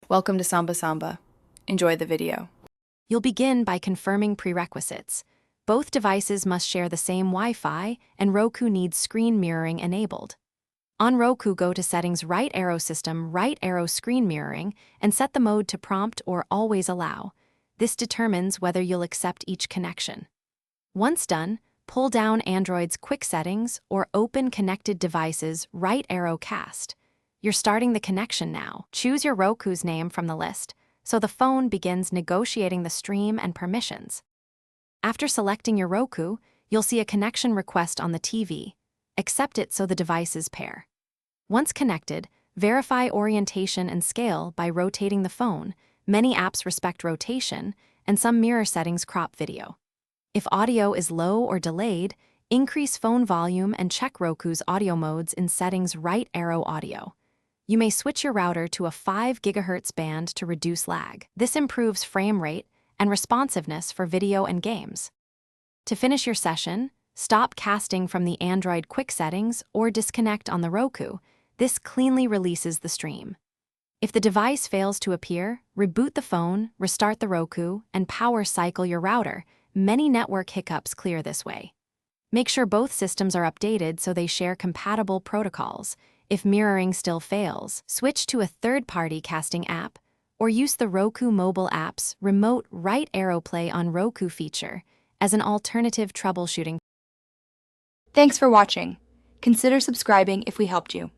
Welcome to Samba Samba. Enjoy the video. You'll begin by confirming prerequisites. Both devices must share the same Wi-Fi, and Roku needs screen mirroring enabled. On Roku, go to Settings, right arrow System, right arrow Screen Mirroring, and set the mode to Prompt or Always Allow. This determines whether you'll accept each connection. Once done, pull down Android's Quick Settings or Open Connected Devices right arrow Cast. You're starting the connection now. Choose your Roku's name from the list, so the phone begins negotiating the stream and permissions. After selecting your Roku, you'll see a connection request on the TV. Accept it so the devices pair. Once connected, verify orientation and scale by rotating the phone. Many apps respect rotation, and some mirror settings crop video. If audio is low or delayed, increase phone volume and check Roku's audio modes in Settings right arrow Audio. You may switch your router to a 5 GHz band to reduce lag. This improves frame rate and responsiveness for video and games. To finish your session, stop casting from the Android Quick Settings or disconnect on the Roku. This cleanly releases the stream. If the device fails to appear, reboot the phone, restart the Roku, and power cycle your router. Many network hiccups clear this way. Make sure both systems are updated so they share compatible protocols. If mirroring still fails, switch to a third-party casting app or use the Roku mobile app's remote right arrow play on Roku feature as an alternative troubleshooting. Thanks for watching. Consider subscribing if we helped you.